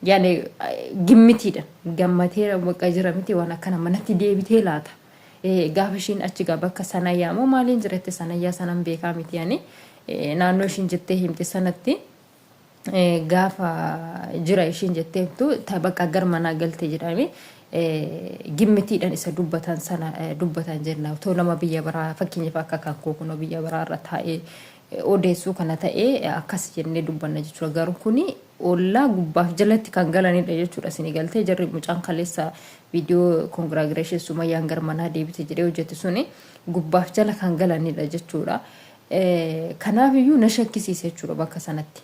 يعني جمتيدا جمتيرا وقجرمتي وانا كان منتي ديبتي لاتا gaafashiin achi bakka sanayyaa moo maaliin jirette sanayyaa sanan beekaa miti yani naannoo ishiin jettee himte sanatti gaafa jira ishiin jetteetu ta bakka garmanaa galte jedhame gimmitiidhaan isa dubbatan sana dubbatan jenna to nama biyya baraa fakkeenyaaf akka kan kookuna biyya baraa irra taa'ee odeessuu kana ta'ee akkas jennee dubbanna jechuudha garuu kuni ollaa gubbaaf jalatti kan galanidha jechuudha isin galtee jarri mucaan kaleessa viidiyoo congratulations sumayyaan garmanaa deebite jedhee hojjete suni gubbaaf jala kan galanidha jechuudha kanaaf iyyuu na shakkisiise jechuudha bakka sanatti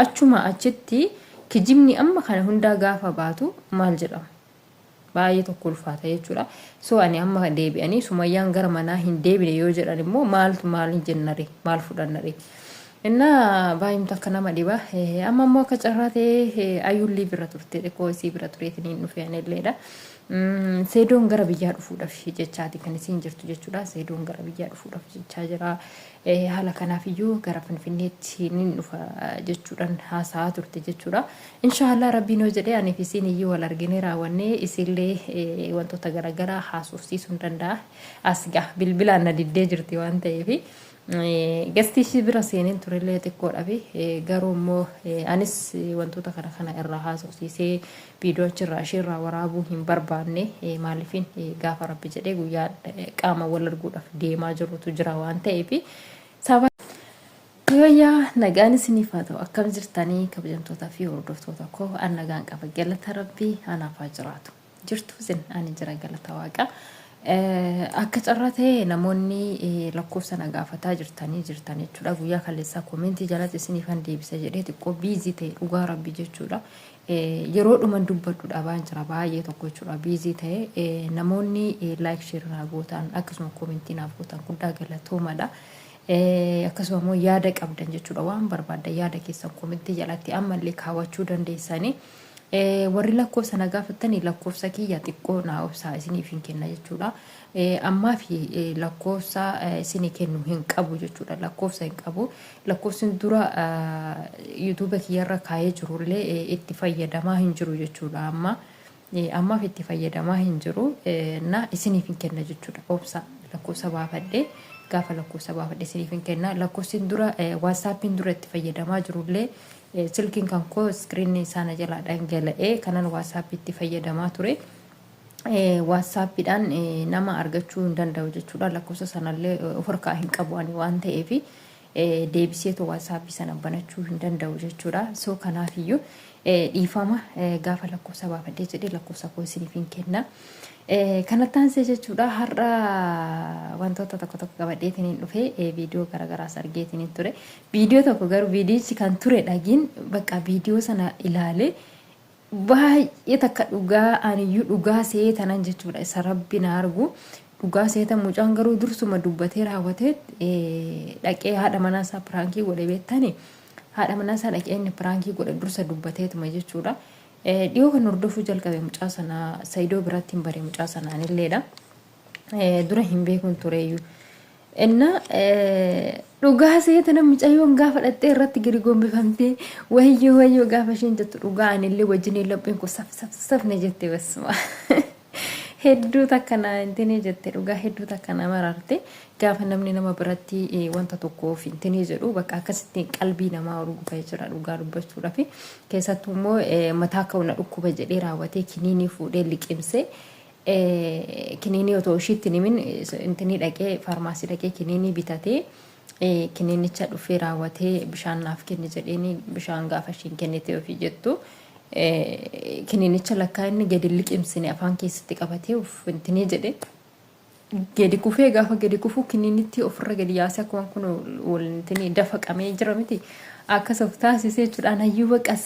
achuma achitti kijibni amma kana hundaa gaafa baatu maal jedhama baay'ee tokko ulfaata jechuudha so ani amma deebi'anii sumayyaan garmanaa hin deebine yoo jedhan immoo maal jennare maal fudhannare inna baay'im takka nama dhiba amma immoo akka carraatee ayyulli bira turte koosii bira tureetiniin dhufeenilleedha seedoon gara biyyaa dhufuudhaaf jechaati kan isin jirtu jechuudha seedoon gara biyyaa dhufuudhaaf jechaa jira haala kanaaf iyyuu gara finfinneetti nin dhufa jechuudhaan haasaa turte jechuudha inshallah rabbiin hoo jedhee ani fi isin iyyuu wal argine raawwanne isillee wantoota garagaraa haasofsiisuu danda'a asgaa bilbilaan na diddee jirti waan ta'eef gastiishi bira seeneen turellee xiqqoodha fi garuu immoo anis wantoota kana irraa haasofsiisee viidiyoo achirraa isheerraa waraabuu hin barbaanne maaliifin gaafa rabbi jedhee guyyaa qaama wal arguudhaaf deemaa jirrutu jira waan ta'eef saba yoya nagaan isiniif haa ta'u akkam jirtanii kabajamtootaa fi hordoftoota koo an nagaan qaba galata rabbii anaaf haa jiraatu jirtu sin ani jira galata waaqa akka carratee namoonni lakkoofsa nagaafataa jirtanii jechuudha guyyaa kaleessaa komentii jalatti isiniifan deebisa jedhee xiqqoo biizii ta'e dhugaa rabbi jechuudha yeroo dhuman dubbadhuudha baan jira baay'ee tokko jechuudha biizii ta'e namoonni like share naa gootan akkasuma komentii naaf gootan guddaa galatoomadha akkasuma immoo yaada qabdan jechuudha waan barbaaddan yaada keessan komentii jalatti ammallee kaawwachuu dandeessanii warri lakkoofsa nagaafatanii lakkoofsa kiyya xiqqoo naa obsaa isiniif hin kenna jechuudha ammaa fi lakkoofsa isinii kennu hin qabu jechuudha lakkoofsa hin qabu lakkoofsin dura YouTube kiyyarra kaayee jirullee itti fayyadamaa hin jiru jechuudha ammaaf itti fayyadamaa hin jiru na isiniif hin kenna jechuudha obsa lakkoofsa baafadhee gaafa lakkoofsa baafadhee isiniif hin kenna lakkoofsin dura WhatsAppin dura itti fayyadamaa jirullee silkiin kan koo screen sana jala dhangala'ee kanan WhatsApp itti fayyadamaa ture WhatsAppidhaan nama argachuu hin danda'u jechuudha lakkoofsa sanallee ofirkaa hin qabu ani waan ta'eef deebiseetu WhatsApp sana banachuu hin danda'u jechuudha so kanaaf iyyuu dhiifama gaafa lakkoofsa baafadhee jedhee lakkoofsa koo isiniif hin kenna kanattaan see jechuudha har'a wantoota tokko qabadheetiin dhufee viidiyoo garagaraas argeetiin ture viidiyoo tokko garuu viidiyichi kan ture dhagiin bakka viidiyoo sana ilaalee baay'ee takka dhugaa aniyyuu dhugaa seetanan jechuudha isa rabbi na argu dhugaa seetan mucaan garuu dursuma dubbatee raawwatee dhaqee haadha manaasaa piraankii godhe beektanii haadha manaasaa dhaqee inni piraankii godhe dursa dubbateetuma jechuudha dhiyoo kan hordofuu jalqabe mucaa sana Saidoo biratti hin bare mucaa sanaan illeedha dura hin beekun tureeyyuu inna dhugaa seetana mucayyoon gaafa dhattee irratti gadi gombifamtee wayyoo gaafa isheen jettu dhugaa anillee wajjin lapheen ko safne jette basma hedduu takkana intini jette dhugaa hedduu takkana mararte gaafa namni nama biratti wanta tokkoof intini jedhu bakka akkasitti qalbii namaa urgufa jira dhugaa dubbachuudhaaf keessattuu immoo mataa kauna dhukkuba jedhee raawwatee kiniinii fuudhee liqimsee kiniinii otoo ishiitti nimin intini dhaqee faarmaasii dhaqee kiniinii bitatee kiniinicha dhufee raawwatee bishaan naaf kenne jedheeni bishaan gaafa ishiin kennite ofii jettu kiniinicha lakkaa inni gadi liqimsine afaan keessatti qabatee intini jedhe gadi kufee gaafa gadi kufu kiniinitti ofirra gadi yaasee akkuma kun wal intini dafa qamee jira miti akkas of taasisee jechuudhaan hayyuu baqa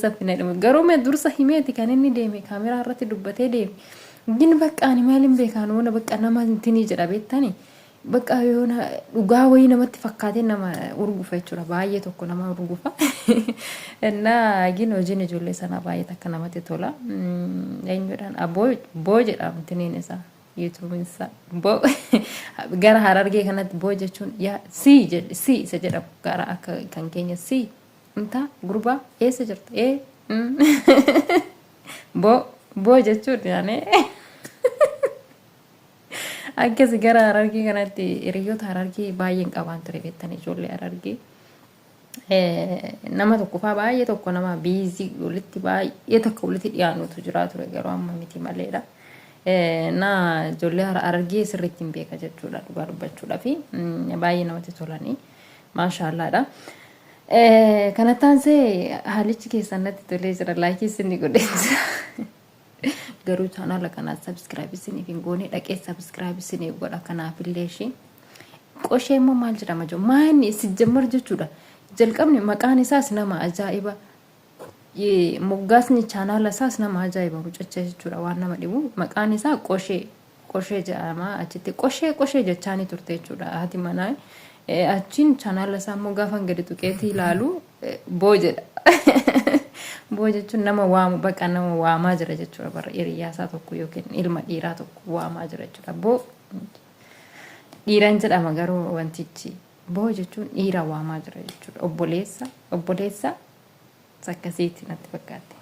saffina dhume garuu mee dursa himeeti kan inni deeme kaameraa irratti dubbatee deeme gin bakka ani maalin beekaan wona bakka nama intini jedha beektanii bakka yoona dhugaa wayii namatti fakkaatee nama urgufa jechuudha baay'ee tokko nama urgufa እና ግን hojiin ijoollee sana baay'ee takka namatti tola eenyudhaan aboo jedhama intiniin isaa YouTube'n isaa boo gara harargee kanatti boo jechuun yaa si isa jedhamu gara akka kan keenya si inta gurbaa eessa jirta Boo jechuun yaane akkasi gara Harargee kanatti hiriyoota Harargee baay'een qabaan ture beektanii ijoollee Harargee. Nama tokko faa baay'ee tokko nama biizii walitti baay'ee tokko walitti dhiyaanutu jira ture garuu amma miti maleedha. Na ijoollee Harargee sirriitti hin beeka jechuudha dhugaa dubbachuudha fi baay'ee namatti tolanii maashaallaadha. Kanattaan see haalichi keessan natti tolee jira laayikii isin godheessa. Garuu chaanaala kanaa subscribe isin hin goone dhaqee subscribe isin godha kanaaf illee ishee qoshee immoo maal jedhama jiru maanni si jammar jechuudha. Jalqabni maqaan isaas nama ajaa'iba. Moggaasni chaanaala isaas nama ajaa'iba mucacha jechuudha waan nama dhibu maqaan isaa qoshee jedhama achitti qoshee jechaanii turte jechuudha haati manaa. Achiin chaanaala isaa immoo gaafa gadi tuqeetii ilaalu boo jedha. Boo jechuun nama waamu bakka nama waamaa jira jechuudha bara hiriyaasaa tokko yookiin ilma dhiiraa tokko waamaa jira jechuudha. Boo dhiiraan jedhama garuu wantichi boo jechuun dhiira waamaa jira jechuudha. Obboleessa akkasiitti natti fakkaate.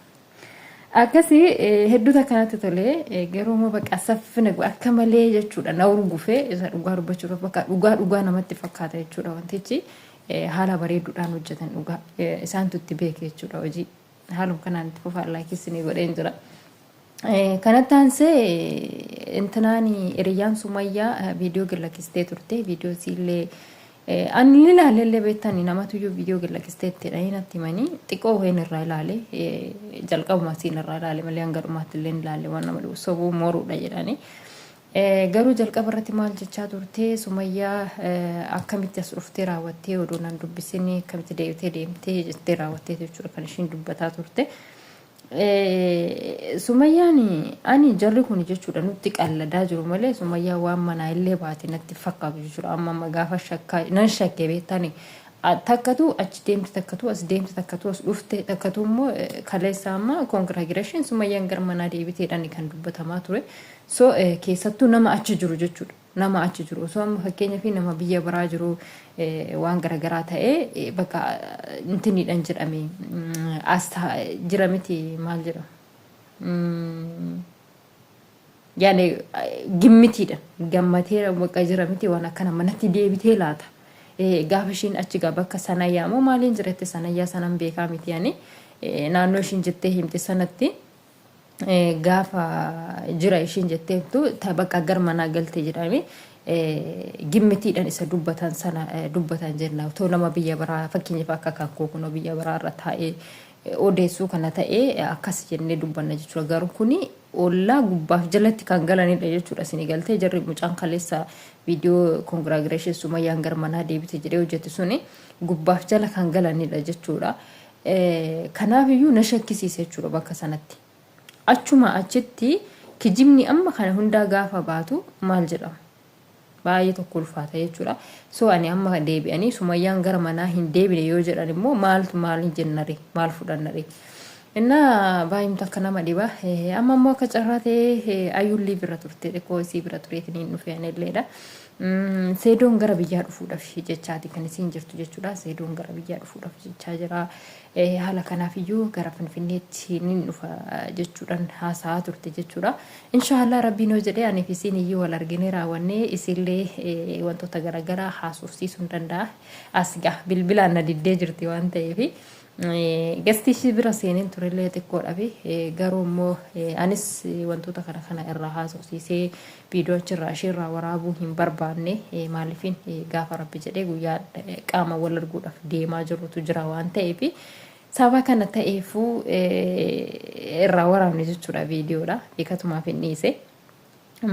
Akkasii hedduuta kanatti tolee garuu immoo bakka saffina akka malee jechuudha na urgufee isa dhugaa dubbachuudhaaf bakka dhugaa namatti fakkaata jechuudha wantichi haala bareeduudhaan hojjetan dhugaa isaantu itti beeke jechuudha hojii haaluma kanaan itti fufaa laayikii godheen jira. Kanattaan see intinaani hiriyyaan Sumayyaa viidiyoo gallakistee turte viidiyoo siillee ani ilaalee beektanii namatu iyyuu viidiyoo gallakistee natti himanii xiqqoo wayin irraa ilaale jalqabuma siin irraa ilaale malee hanga dhumaatti illee ilaale waan nama dhibu sobuu mooruudha jedhanii. Garuu jalqaba irratti maal jechaa turte Sumayyaa akkamitti as dhuftee raawwattee oduu nan dubbisanii akkamitti deemtee jettee raawwattee jechuudha kan ishiin dubbataa turte. Sumayyaan ani jarri kun jechuudha nutti qalladaa jiru malee Sumayyaa waan manaa illee baate natti fakkaatu jechuudha amma gaafa shakkaa nan shakkee beektanii takkatu achi deemte takkatu as deemte takkatu as dhufte takkatu immoo kaleessa amma congratulation Sumayyaan gara manaa deebiteedhaan kan dubbatamaa ture. So keessattuu nama achi jiru jechuudha nama achi jiru so amma fakkeenyaaf nama biyya biraa jiru waan garagaraa ta'ee bakka intiniidhaan jedhame as jira miti maal jedha yaani gimmitiidha gammateera bakka jira miti waan akkana manatti deebitee laata. Gaafa ishiin achi gaa bakka sanayyaa moo maaliin jirette sanayyaa sanan beekaa miti yaani naannoo ishiin jettee himte sanatti gaafa jira ishiin jetteetu bakka gar manaa galte jedhame gimmitiidhaan isa dubbatan jenna to nama biyya biraa fakkeenyaaf akka kan kookunoo biyya biraa irra taa'ee odeessuu kana ta'ee akkas jennee dubbanna jechuudha garuu kuni ollaa gubbaaf jalatti kan galanidha jechuudha isin galtee jarri mucaan kaleessa viidiyoo congratulation Sumayyaan gar manaa deebite jedhee hojjette suni gubbaaf jala kan galanidha jechuudha. Kanaaf iyyuu na shakkisiise jechuudha bakka sanatti. Achuma achitti kijibni amma kana hundaa gaafa baatu maal jedhama baay'ee tokko ulfaata jechuudha. So ani amma deebi'anii Sumayyaan gara manaa hin deebine yoo jedhan immoo maaltu maal jennare maal fudhannare inna baay'imta akka nama dhiba amma immoo akka carraa ta'ee ayyuullee bira turte xiqqoo isii bira tureetiin dhufeen illeedha. Seedoon gara biyyaa dhufuudhaaf jechaati kan isiin jirtu jechuudha. Seedoon gara biyyaa dhufuudhaaf jechaa jira. Haala kanaaf iyyuu gara Finfinneetti nin dhufa jechuudhaan haasa'aa turte jechuudha. Inshaallah rabbiin yoo jedhee ani fi isiin iyyuu wal arginee raawwannee isillee wantoota garagaraa haasofsiisuu danda'a. Asgaa bilbilaan na diddee jirti waan ta'eef gasti ishii bira seeneen turellee xiqqoodha fi garuu immoo anis wantoota kana irraa haasofsiisee viidiyoo achirraa isheerraa waraabuu hin barbaanne maaliifin gaafa rabbi jedhee guyyaa qaama wal arguudhaaf deemaa jirutu jira waan ta'eef sababa kana ta'eefuu irraa waraabne jechuudha viidiyoodha beekatumaaf hin dhiise.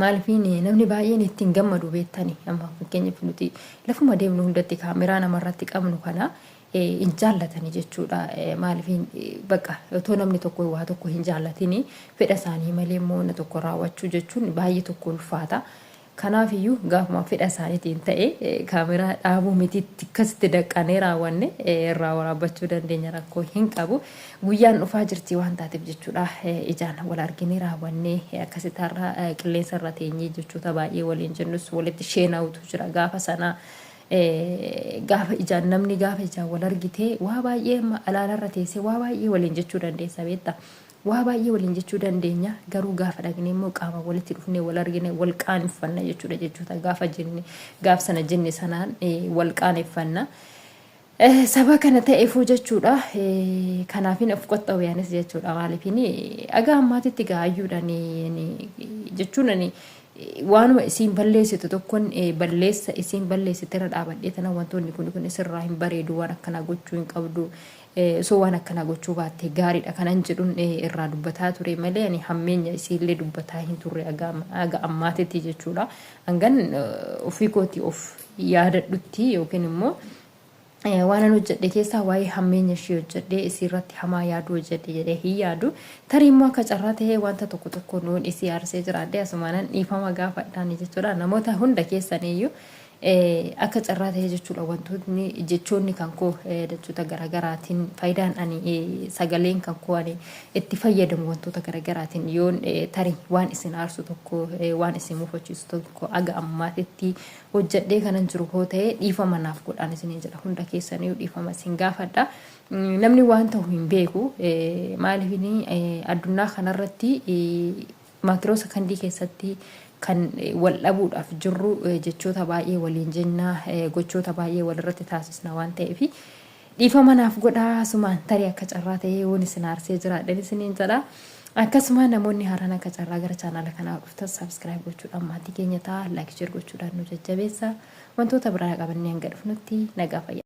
Maaliifin namni baay'een ittiin gammadu beektanii amma fakkeenyaaf nuti lafuma deemnu hundatti kaameraa namarratti qabnu kana hin jaallatani jechuudha. Maaliifin bakka otoo namni tokko waa tokko hin jaallatini fedha isaanii malee immoo na tokko raawwachuu jechuun baay'ee tokko ulfaata. Kanaaf iyyuu gaafuma fedha isaaniitiin ta'e kaameraa dhaabuu mitiitti akkasitti daqqanee raawwanne irraa waraabbachuu dandeenya rakkoo hin qabu. Guyyaan dhufaa jirti waan taateef jechuudha ijaan wal arginee raawwannee akkasitti har'a qilleensa irra teenyee jechuudha baay'ee waliin jennus walitti sheenaawutu jira gaafa sana gaafa ijaan namni gaafa ijaan wal argitee waa baay'ee alaalarra teessee waa baay'ee waliin jechuu dandeessa beektaa. Waa baay'ee waliin jechuu dandeenya garuu gaafa dhagnee immoo qaama walitti dhufnee wal argine wal qaaneffanna jechuudha gaafa jenne gaaf sana jenne sanaan wal qaaneffanna. Saba kana ta'eefuu jechuudha kanaafin of qoxxawiyaanis jechuudha maaliifin aga ammaatitti gaayyuudhaan jechuun waanuma isiin balleessitu tokkoon balleessa isiin balleessite irra dhaabadhee tana wantoonni kun isirraa hin bareedu waan akkanaa gochuu hin qabdu so waan akkanaa gochuu baatte gaariidha kanan jedhuun irraa dubbataa ture malee ani hammeenya isiillee dubbataa hin turre aga ammaatitti jechuudha hangan ofii kooti of yaadadhutti yookiin immoo waan an hojjedhe keessaa waa'ee hammeenya ishee hojjedhe isirratti hamaa yaadu hojjedhe jedhee hin yaadu tarii immoo akka carraa ta'ee wanta tokko nuun isii aarsee jiraadhe asumaanan dhiifama gaafadhaan jechuudha namoota hunda keessaniyyuu akka carraa ta'ee jechuudha wantoonni jechoonni kan koo jechoota garagaraatiin faayidaan ani sagaleen kan koo ani itti fayyadamu wantoota garagaraatiin yoon tarii waan isin aarsu tokko waan isin mufachiisu tokko aga ammaatitti hojjedhee kanan jiru hoo ta'e dhiifama naaf godhaan isin jedha hunda keessanii dhiifama isin gaafadha. Namni waan ta'u hin beeku maaliifini addunyaa kanarratti maakiroo sakandii keessatti kan wal dhabuudhaaf jirru jechoota baay'ee waliin jennaa gochoota baay'ee walirratti taasisna waan ta'eef dhiifama naaf godhaa sumaan tarii akka carraa ta'ee waan isin aarsee jiraadhan isiniin jedha. Akkasuma namoonni haaraan akka carraa gara chaanaala kanaa dhuftan subscribe gochuudhaan maatii keenya ta'a like share gochuudhaan nu jajjabeessa wantoota biraa qabannee hanga dhufnutti nagaa fayyaa.